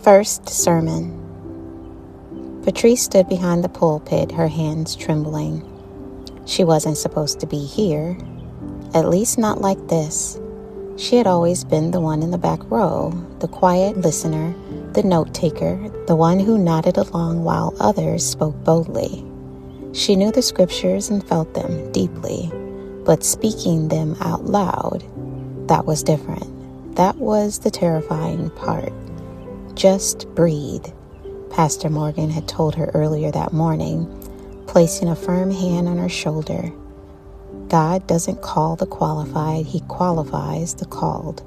First sermon. Patrice stood behind the pulpit, her hands trembling. She wasn't supposed to be here, at least not like this. She had always been the one in the back row, the quiet listener, the note-taker, the one who nodded along while others spoke boldly. She knew the scriptures and felt them deeply, but speaking them out loud, that was different. That was the terrifying part. Just breathe, Pastor Morgan had told her earlier that morning, placing a firm hand on her shoulder. God doesn't call the qualified, He qualifies the called.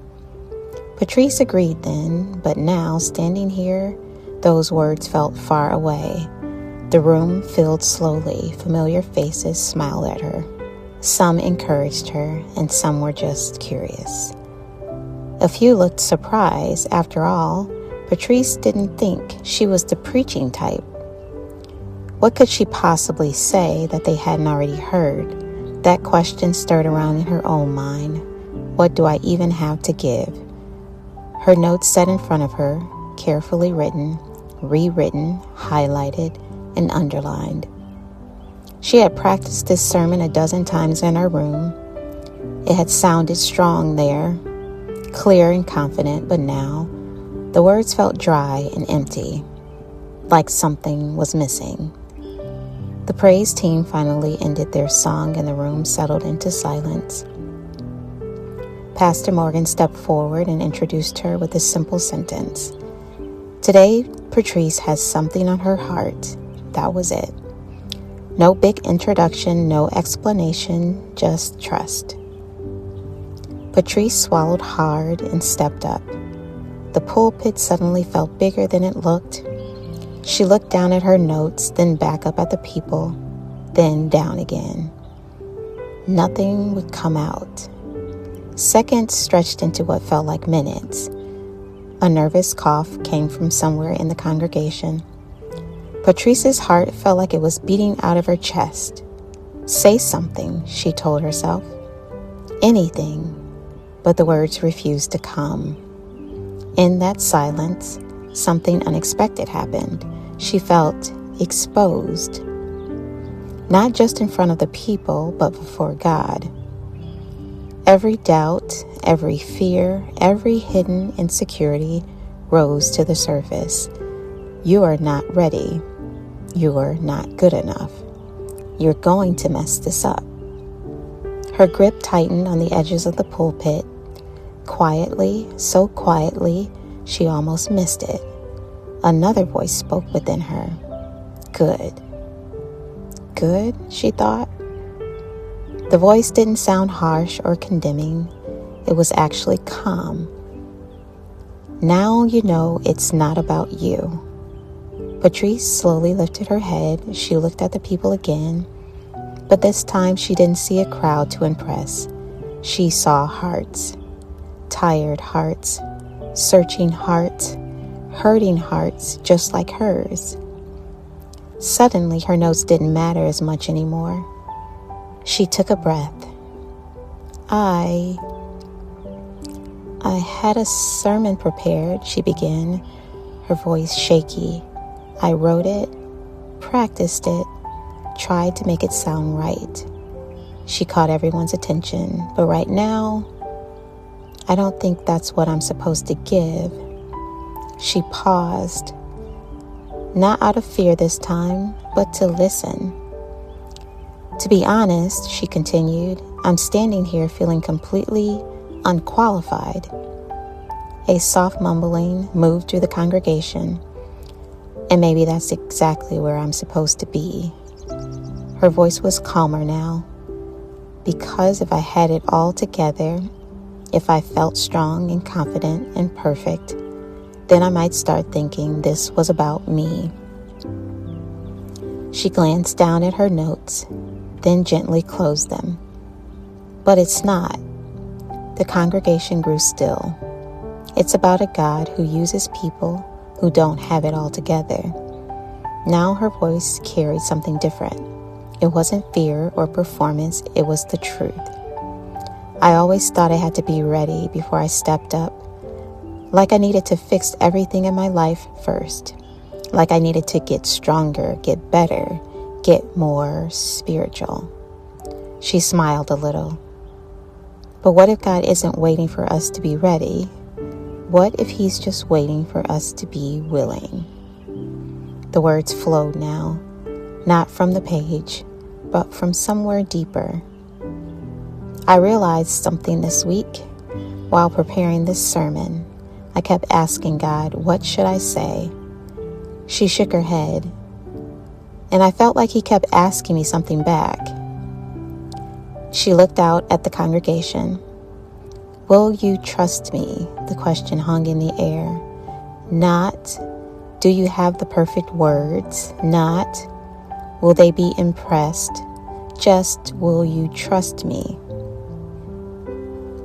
Patrice agreed then, but now, standing here, those words felt far away. The room filled slowly. Familiar faces smiled at her. Some encouraged her, and some were just curious. A few looked surprised. After all, Patrice didn't think she was the preaching type. What could she possibly say that they hadn't already heard? That question stirred around in her own mind. What do I even have to give? Her notes sat in front of her, carefully written, rewritten, highlighted, and underlined. She had practiced this sermon a dozen times in her room. It had sounded strong there, clear and confident, but now the words felt dry and empty, like something was missing. The praise team finally ended their song and the room settled into silence. Pastor Morgan stepped forward and introduced her with a simple sentence. Today, Patrice has something on her heart. That was it. No big introduction, no explanation, just trust. Patrice swallowed hard and stepped up. The pulpit suddenly felt bigger than it looked. She looked down at her notes, then back up at the people, then down again. Nothing would come out. Seconds stretched into what felt like minutes. A nervous cough came from somewhere in the congregation. Patrice's heart felt like it was beating out of her chest. Say something, she told herself. Anything, but the words refused to come. In that silence, something unexpected happened. She felt exposed. Not just in front of the people, but before God. Every doubt, every fear, every hidden insecurity rose to the surface. You are not ready. You are not good enough. You're going to mess this up. Her grip tightened on the edges of the pulpit. Quietly, so quietly, she almost missed it. Another voice spoke within her. Good. Good, she thought. The voice didn't sound harsh or condemning. It was actually calm. Now you know it's not about you. Patrice slowly lifted her head. She looked at the people again, but this time she didn't see a crowd to impress. She saw hearts. Tired hearts, searching hearts, hurting hearts just like hers. Suddenly, her notes didn't matter as much anymore. She took a breath. I had a sermon prepared, she began, her voice shaky. I wrote it, practiced it, tried to make it sound right. She caught everyone's attention, but right now, I don't think that's what I'm supposed to give. She paused, not out of fear this time, but to listen. To be honest, she continued, I'm standing here feeling completely unqualified. A soft mumbling moved through the congregation, and maybe that's exactly where I'm supposed to be. Her voice was calmer now, because if I had it all together, if I felt strong and confident and perfect, then I might start thinking this was about me. She glanced down at her notes, then gently closed them. But it's not. The congregation grew still. It's about a God who uses people who don't have it all together. Now her voice carried something different. It wasn't fear or performance, it was the truth. I always thought I had to be ready before I stepped up. Like I needed to fix everything in my life first. Like I needed to get stronger, get better, get more spiritual. She smiled a little. But what if God isn't waiting for us to be ready? What if He's just waiting for us to be willing? The words flowed now, not from the page, but from somewhere deeper. I realized something this week while preparing this sermon. I kept asking God, what should I say? She shook her head, and I felt like He kept asking me something back. She looked out at the congregation. Will you trust me? The question hung in the air. Not, do you have the perfect words? Not, will they be impressed? Just, will you trust me?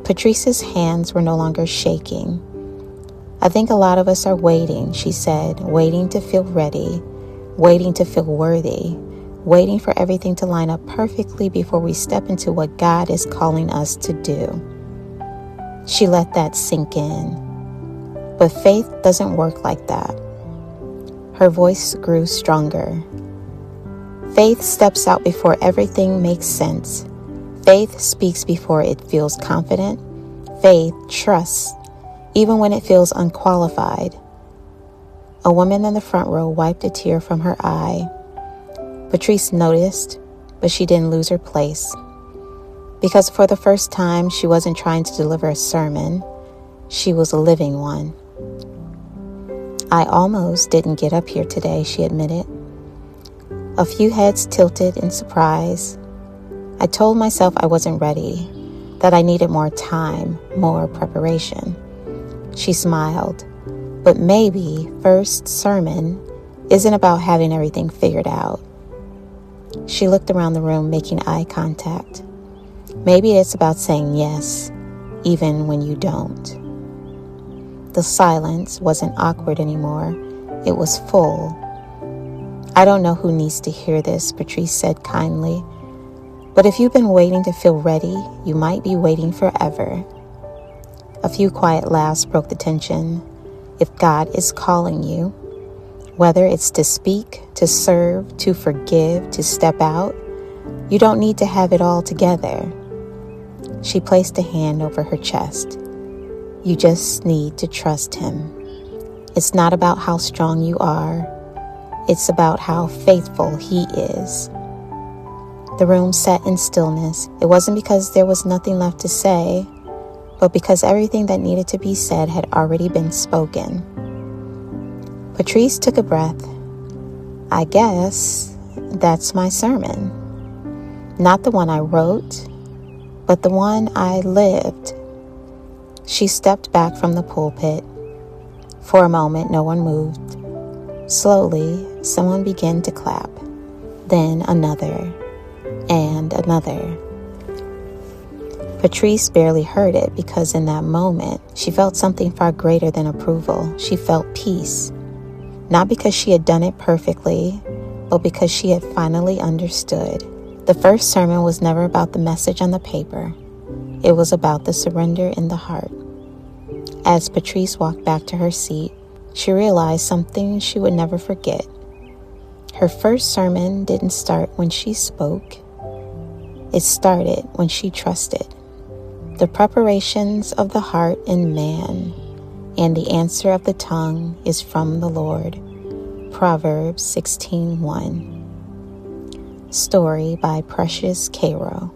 Patrice's hands were no longer shaking. I think a lot of us are waiting, she said, waiting to feel ready, waiting to feel worthy, waiting for everything to line up perfectly before we step into what God is calling us to do. She let that sink in. But faith doesn't work like that. Her voice grew stronger. Faith steps out before everything makes sense. Faith speaks before it feels confident. Faith trusts, even when it feels unqualified. A woman in the front row wiped a tear from her eye. Patrice noticed, but she didn't lose her place. Because for the first time, she wasn't trying to deliver a sermon. She was a living one. I almost didn't get up here today, she admitted. A few heads tilted in surprise. I told myself I wasn't ready, that I needed more time, more preparation. She smiled. But maybe first sermon isn't about having everything figured out. She looked around the room, making eye contact. Maybe it's about saying yes, even when you don't. The silence wasn't awkward anymore. It was full. I don't know who needs to hear this, Patrice said kindly. But if you've been waiting to feel ready, you might be waiting forever. A few quiet laughs broke the tension. If God is calling you, whether it's to speak, to serve, to forgive, to step out, you don't need to have it all together. She placed a hand over her chest. You just need to trust Him. It's not about how strong you are. It's about how faithful He is. The room sat in stillness. It wasn't because there was nothing left to say, but because everything that needed to be said had already been spoken. Patrice took a breath. I guess that's my sermon. Not the one I wrote, but the one I lived. She stepped back from the pulpit. For a moment, no one moved. Slowly, someone began to clap. Then another, and another. Patrice barely heard it because in that moment, she felt something far greater than approval. She felt peace. Not because she had done it perfectly, but because she had finally understood. The first sermon was never about the message on the paper. It was about the surrender in the heart. As Patrice walked back to her seat, she realized something she would never forget. Her first sermon didn't start when she spoke. It started when she trusted. The preparations of the heart in man, and the answer of the tongue is from the Lord. Proverbs 16:1. Story by Precious Karo.